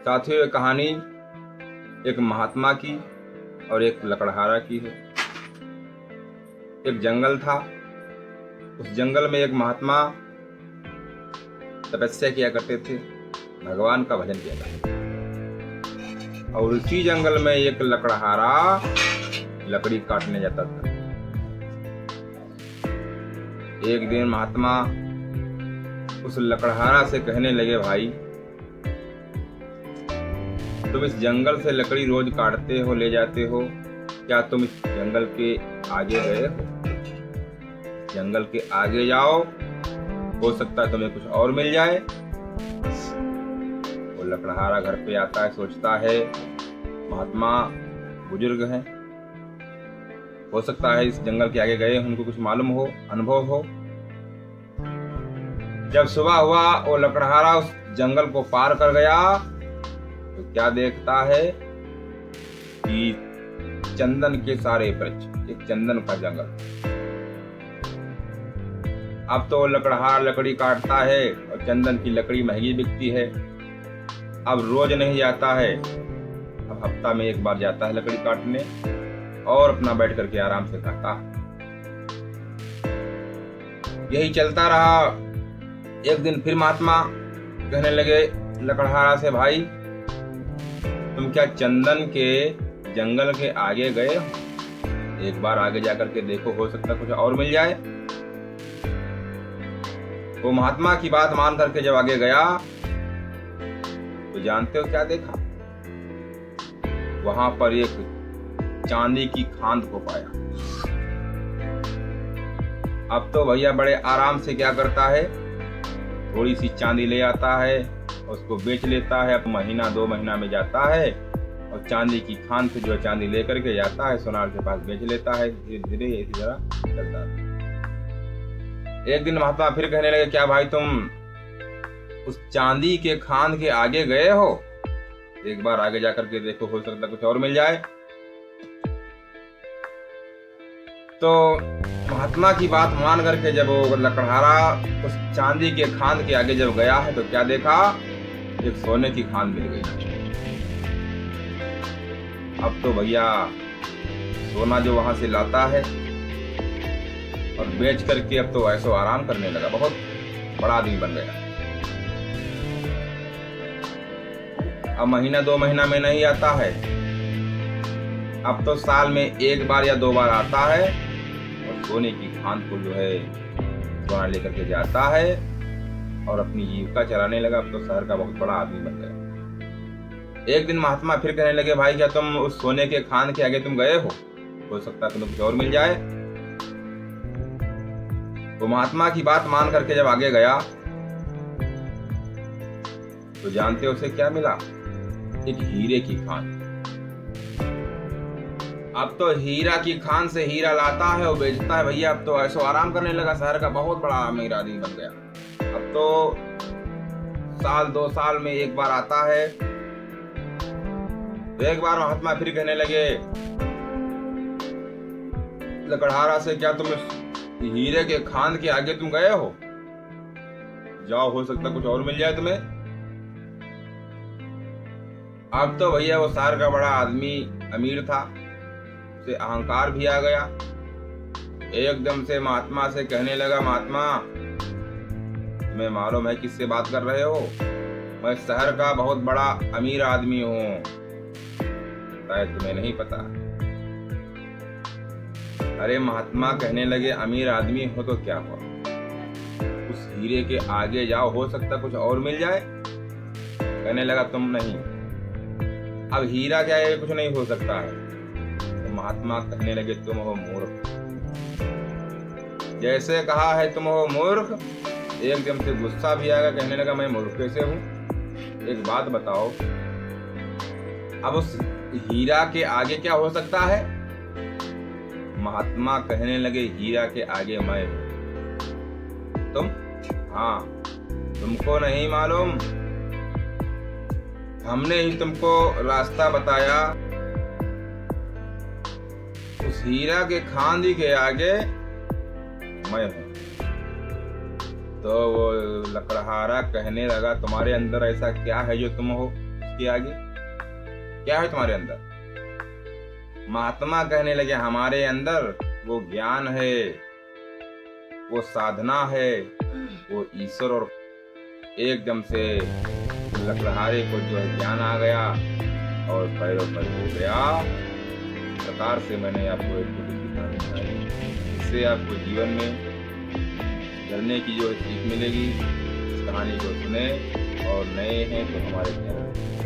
साथियों, ये कहानी एक महात्मा की और एक लकड़हारा की है। एक जंगल था। उस जंगल में एक महात्मा तपस्या किया करते थे, भगवान का भजन किया करते थे। और उसी जंगल में एक लकड़हारा लकड़ी काटने जाता था। एक दिन महात्मा उस लकड़हारा से कहने लगे, भाई तुम इस जंगल से लकड़ी रोज काटते हो, ले जाते हो, क्या तुम इस जंगल के आगे गए हो? जंगल के आगे जाओ, हो सकता है तुम्हें कुछ और मिल जाए। वो लकड़हारा घर पे आता है, सोचता है महात्मा बुजुर्ग हैं, हो सकता है इस जंगल के आगे गए उनको कुछ मालूम हो, अनुभव हो। जब सुबह हुआ, वो लकड़हारा उस जंगल को पार कर गया तो क्या देखता है कि चंदन के सारे वृक्ष, एक चंदन का जंगल। अब तो लकड़हारा लकड़ी काटता है और चंदन की लकड़ी महंगी बिकती है। अब रोज नहीं जाता है, अब हफ्ता में एक बार जाता है लकड़ी काटने और अपना बैठ करके आराम से खाता है। यही चलता रहा। एक दिन फिर महात्मा कहने लगे लकड़हारा से, भाई तुम क्या चंदन के जंगल के आगे गए हो? एक बार आगे जाकर के देखो, हो सकता कुछ और मिल जाए। वो महात्मा की बात मान करके जब आगे गया तो जानते हो क्या देखा? वहां पर एक चांदी की खांड को पाया। अब तो भैया बड़े आराम से क्या करता है, थोड़ी सी चांदी ले आता है, उसको बेच लेता है। अब महीना 2 महीना में जाता है और चांदी की खांड से जो चांदी लेकर के जाता है, सोनार के पास बेच लेता है। धीरे धीरे इसी तरह चलता है। एक दिन महात्मा फिर कहने लगे, क्या भाई तुम उस चांदी के खान के आगे गए हो? एक बार आगे जाकर के देखो, हो सकता कुछ और मिल जाए। तो महात्मा की बात मान करके जब वो लकड़हारा उस चांदी के खान के आगे जब गया है तो क्या देखा? एक सोने की खान मिल गई। अब तो भैया सोना जो वहां से लाता है और बेच करके अब तो ऐसो आराम करने लगा, बहुत बड़ा आदमी बन गया। अब महीना 2 महीना में नहीं आता है, अब तो साल में 1 बार या 2 बार आता है और सोने की खान को जो है सोना लेकर के जाता है और अपनी जीविका चलाने लगा। अब तो शहर का बहुत बड़ा आदमी बन गया। एक दिन महात्मा फिर कहने लगे, भाई क्या तुम उस सोने के खान के आगे तुम गए हो सकता है तुम्हें कुछ और मिल जाए। वो महात्मा की बात मान करके जब आगे गया तो जानते हो उसे क्या मिला? एक हीरे की खान। अब तो हीरा की खान से हीरा लाता है और बेचता है। भैया अब तो ऐसो आराम करने लगा, शहर का बहुत बड़ा अमीर आदमी बन गया। अब तो साल 2 साल में 1 बार आता है। तो एक बार महात्मा फिर कहने लगे लकड़हारा से, क्या तुम हीरे के खान के आगे तुम गए हो? जाओ, हो सकता कुछ और मिल जाए तुम्हें। अब तो भैया वो शहर का बड़ा आदमी अमीर था, उसे अहंकार भी आ गया। एकदम से महात्मा से कहने लगा, महात्मा तुम्हें मालूम है किससे बात कर रहे हो? मैं शहर का बहुत बड़ा अमीर आदमी हूँ, शायद तुम्हें नहीं पता। अरे महात्मा कहने लगे, अमीर आदमी हो तो क्या हुआ, उस हीरे के आगे जाओ, हो सकता कुछ और मिल जाए। कहने लगा, तुम नहीं, अब हीरा क्या है, कुछ नहीं हो सकता है। तो महात्मा कहने लगे, तुम हो मूर्ख। जैसे कहा है तुम हो मूर्ख, एकदम से गुस्सा भी आएगा। कहने लगा, मैं मूर्ख कैसे हूं? एक बात बताओ, अब उस हीरा के आगे क्या हो सकता है? महात्मा कहने लगे, हीरा के आगे मैं हूं। तुम? हाँ, तुमको नहीं मालूम, हमने ही तुमको रास्ता बताया। उस हीरा के खांदी के आगे मैं हूं। तो वो लकड़हारा कहने लगा, तुम्हारे अंदर ऐसा क्या है जो तुम हो, के आगे? क्या है तुम्हारे अंदर? महात्मा कहने लगे हमारे अंदर वो ज्ञान है, वो साधना है, वो ईश्वर। और एकदम से लकड़हारे को जो है ज्ञान आ गया और पैरों पर हो गया। इस प्रकार से मैंने आपको एक छोटी सी कहानी सुनाई। इससे आपको जीवन में चलने की जो सीख मिलेगी। इस कहानी को सुने और नए हैं तो हमारे चैनल